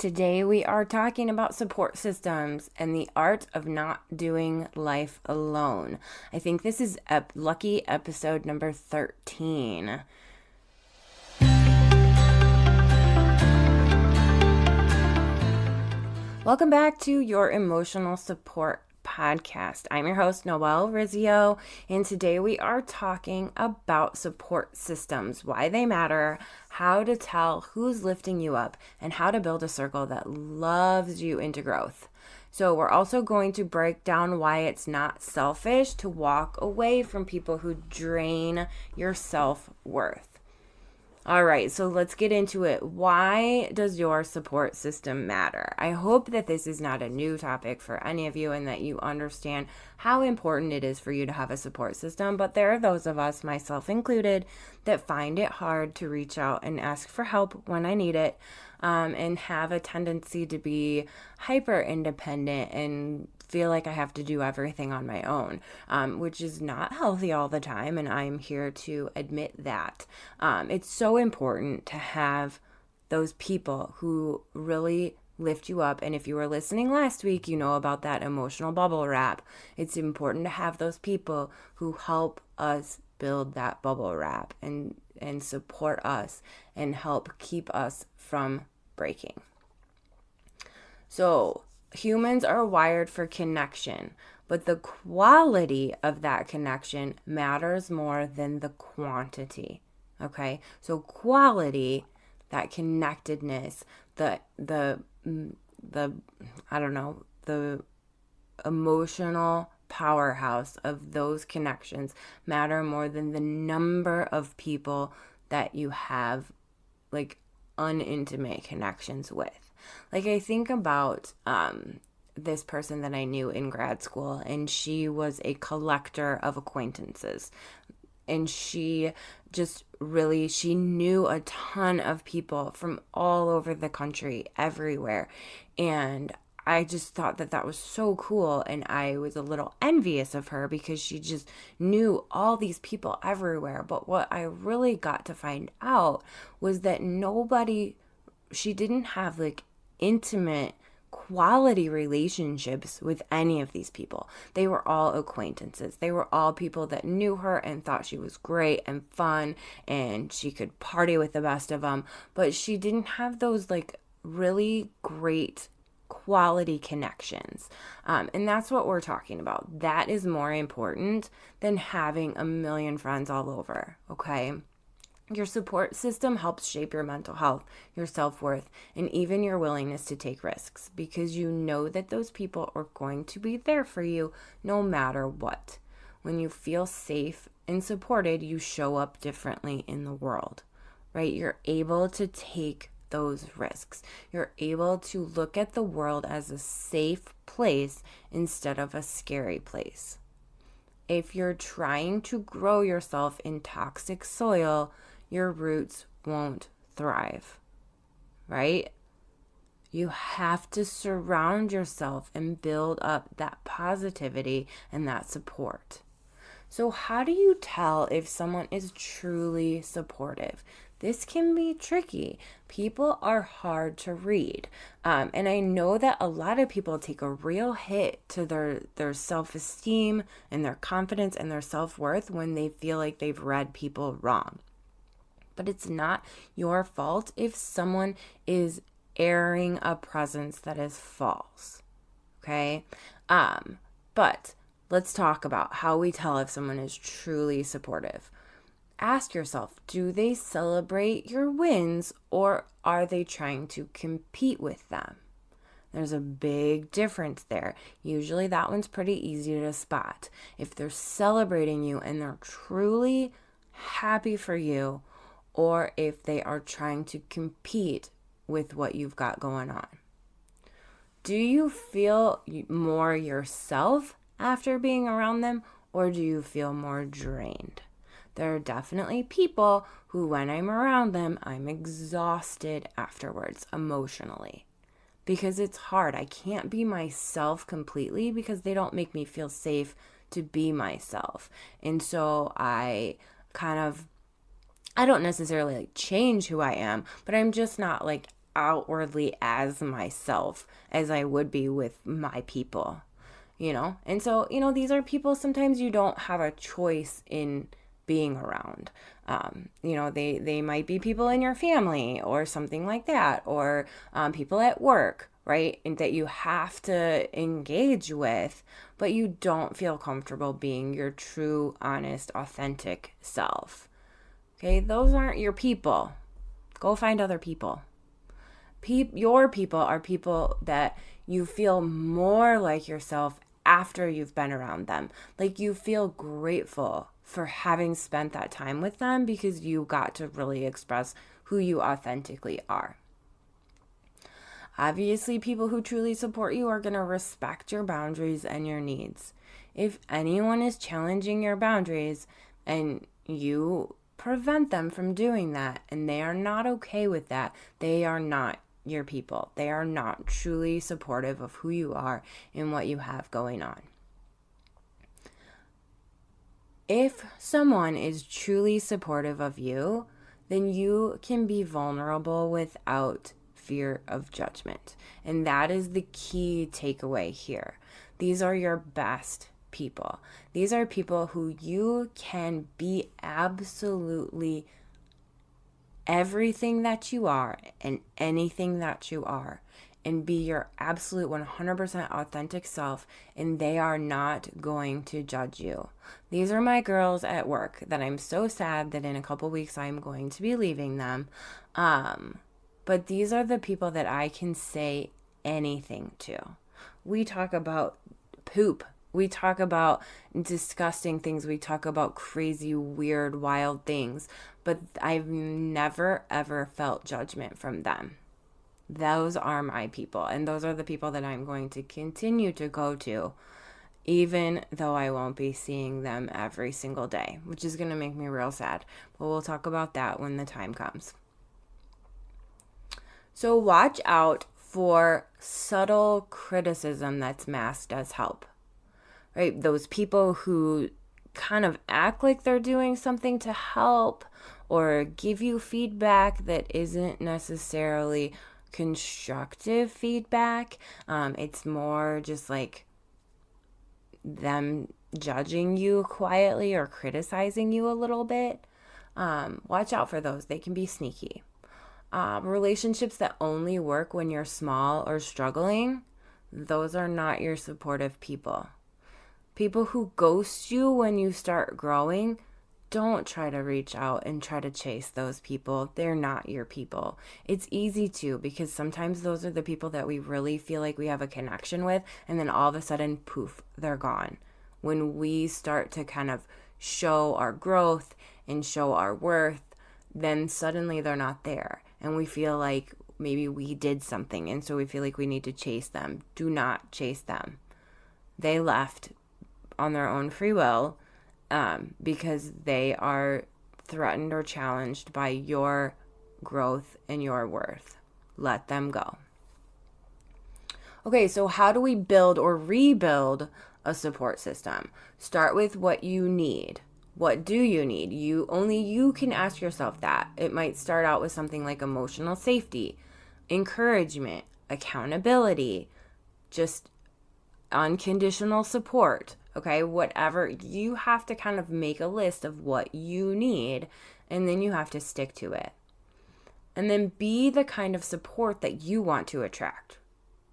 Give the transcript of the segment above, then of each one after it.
today we are talking about support systems and the art of not doing life alone. I think this is lucky episode number 13. Welcome back to your emotional support podcast. I'm your host, Noelle Rizzio, and today we are talking about support systems, why they matter, how to tell who's lifting you up, and how to build a circle that loves you into growth. So we're also going to break down why it's not selfish to walk away from people who drain your self-worth. All right, so let's get into it. Why does your support system matter? I hope that this is not a new topic for any of you and that you understand how important it is for you to have a support system. But there are those of us, myself included, that find it hard to reach out and ask for help when I need it, and have a tendency to be hyper independent and feel like I have to do everything on my own, which is not healthy all the time, and I'm here to admit that. It's so important to have those people who really lift you up, and if you were listening last week, you know about that emotional bubble wrap. It's important to have those people who help us build that bubble wrap and support us and help keep us from breaking. So, humans are wired for connection, but the quality of that connection matters more than the quantity. Okay? So quality, that connectedness, the emotional powerhouse of those connections matter more than the number of people that you have like unintimate connections with. Like, I think about this person that I knew in grad school, and she was a collector of acquaintances. And she knew a ton of people from all over the country, everywhere. And I just thought that was so cool. And I was a little envious of her because she just knew all these people everywhere. But what I really got to find out was that she didn't have like intimate quality relationships with any of these people. They were all acquaintances. They were all people that knew her and thought she was great and fun and she could party with the best of them, but she didn't have those like really great quality connections. And that's what we're talking about. That is more important than having a million friends all over, okay? Your support system helps shape your mental health, your self-worth, and even your willingness to take risks, because you know that those people are going to be there for you no matter what. When you feel safe and supported, you show up differently in the world, right? You're able to take those risks. You're able to look at the world as a safe place instead of a scary place. If you're trying to grow yourself in toxic soil, your roots won't thrive, right? You have to surround yourself and build up that positivity and that support. So how do you tell if someone is truly supportive? This can be tricky. People are hard to read. And I know that a lot of people take a real hit to their self-esteem and their confidence and their self-worth when they feel like they've read people wrong. But it's not your fault if someone is airing a presence that is false, okay? But let's talk about how we tell if someone is truly supportive. Ask yourself, do they celebrate your wins or are they trying to compete with them? There's a big difference there. Usually that one's pretty easy to spot. If they're celebrating you and they're truly happy for you, or if they are trying to compete with what you've got going on. Do you feel more yourself after being around them, or do you feel more drained? There are definitely people who, when I'm around them, I'm exhausted afterwards emotionally because it's hard. I can't be myself completely because they don't make me feel safe to be myself. And so I don't necessarily like change who I am, but I'm just not like outwardly as myself as I would be with my people, you know? And so, these are people sometimes you don't have a choice in being around. They might be people in your family or something like that, or people at work, right? And that you have to engage with, but you don't feel comfortable being your true, honest, authentic self. Okay, those aren't your people. Go find other people. Your people are people that you feel more like yourself after you've been around them. Like you feel grateful for having spent that time with them because you got to really express who you authentically are. Obviously, people who truly support you are going to respect your boundaries and your needs. If anyone is challenging your boundaries and you prevent them from doing that and they are not okay with that, they are not your people. They are not truly supportive of who you are and what you have going on. If someone is truly supportive of you, then you can be vulnerable without fear of judgment. And that is the key takeaway here. These are your best people. These are people who you can be absolutely everything that you are and anything that you are, and be your absolute 100% authentic self, and they are not going to judge you. These are my girls at work that I'm so sad that in a couple weeks I'm going to be leaving them. But these are the people that I can say anything to. We talk about poop. We talk about disgusting things. We talk about crazy, weird, wild things. But I've never, ever felt judgment from them. Those are my people. And those are the people that I'm going to continue to go to, even though I won't be seeing them every single day, which is going to make me real sad. But we'll talk about that when the time comes. So watch out for subtle criticism that's masked as help. Right? Those people who kind of act like they're doing something to help or give you feedback that isn't necessarily constructive feedback. It's more just like them judging you quietly or criticizing you a little bit. Watch out for those. They can be sneaky. Relationships that only work when you're small or struggling, those are not your supportive people. People who ghost you when you start growing, don't try to reach out and try to chase those people. They're not your people. It's easy to, because sometimes those are the people that we really feel like we have a connection with, and then all of a sudden, poof, they're gone. When we start to kind of show our growth and show our worth, then suddenly they're not there. And we feel like maybe we did something, and so we feel like we need to chase them. Do not chase them. They left on their own free will because they are threatened or challenged by your growth and your worth. Let them go. Okay, so how do we build or rebuild a support system? Start with what you need. What do you need? Only you can ask yourself that. It might start out with something like emotional safety, encouragement, accountability, just unconditional support. Okay, whatever. You have to kind of make a list of what you need, and then you have to stick to it. And then be the kind of support that you want to attract,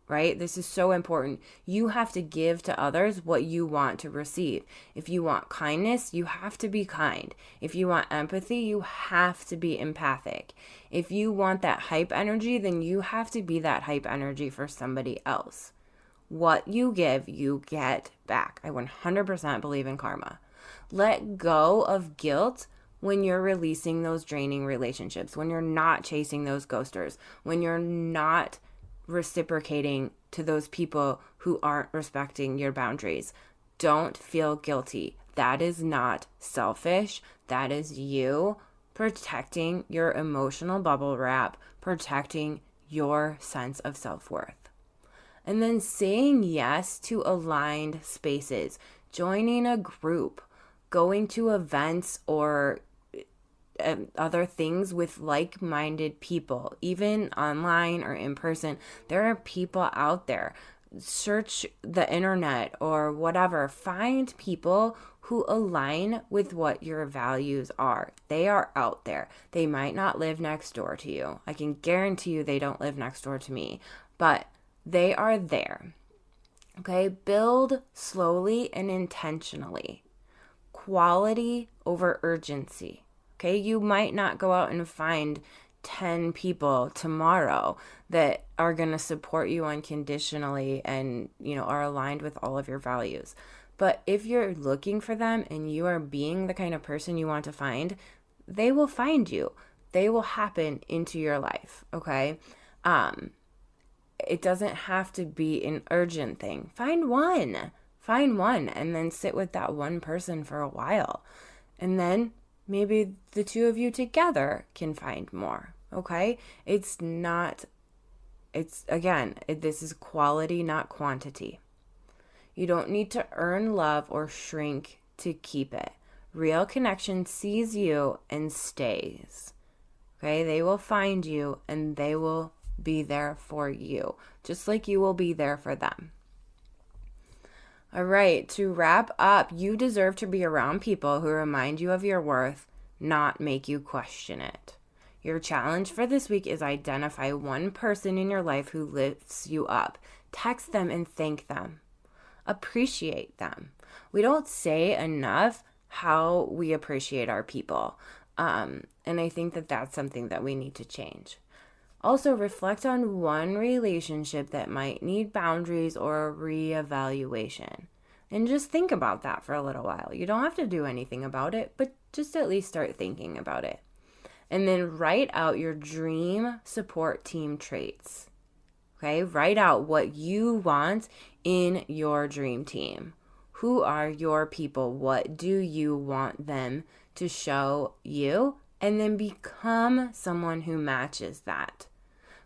right? This is so important. You have to give to others what you want to receive. If you want kindness, you have to be kind. If you want empathy, you have to be empathic. If you want that hype energy, then you have to be that hype energy for somebody else. What you give, you get back. I 100% believe in karma. Let go of guilt when you're releasing those draining relationships, when you're not chasing those ghosters, when you're not reciprocating to those people who aren't respecting your boundaries. Don't feel guilty. That is not selfish. That is you protecting your emotional bubble wrap, protecting your sense of self-worth. And then saying yes to aligned spaces, joining a group, going to events or other things with like-minded people, even online or in person. There are people out there. Search the internet or whatever. Find people who align with what your values are. They are out there. They might not live next door to you. I can guarantee you they don't live next door to me, but they are there. Okay, build slowly and intentionally. Quality over urgency. Okay, you might not go out and find 10 people tomorrow that are going to support you unconditionally and, are aligned with all of your values. But if you're looking for them and you are being the kind of person you want to find, they will find you. They will happen into your life, okay? It doesn't have to be an urgent thing. Find one and then sit with that one person for a while. And then maybe the two of you together can find more, okay? This is quality, not quantity. You don't need to earn love or shrink to keep it. Real connection sees you and stays, okay? They will find you and they will be there for you, just like you will be there for them. All right, to wrap up, you deserve to be around people who remind you of your worth, not make you question it. Your challenge for this week is identify one person in your life who lifts you up. Text them and thank them. Appreciate them. We don't say enough how we appreciate our people. And I think that that's something that we need to change. Also, reflect on one relationship that might need boundaries or a reevaluation. And just think about that for a little while. You don't have to do anything about it, but just at least start thinking about it. And then write out your dream support team traits. Okay, write out what you want in your dream team. Who are your people? What do you want them to show you? And then become someone who matches that.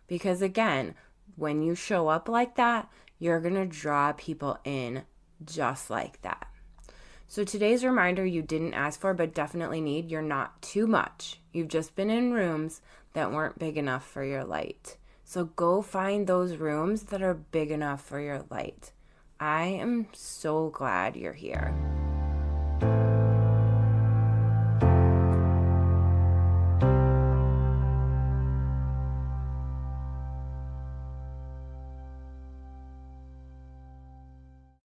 Because again, when you show up like that, you're going to draw people in just like that. So today's reminder you didn't ask for but definitely need, you're not too much. You've just been in rooms that weren't big enough for your light. So go find those rooms that are big enough for your light. I am so glad you're here.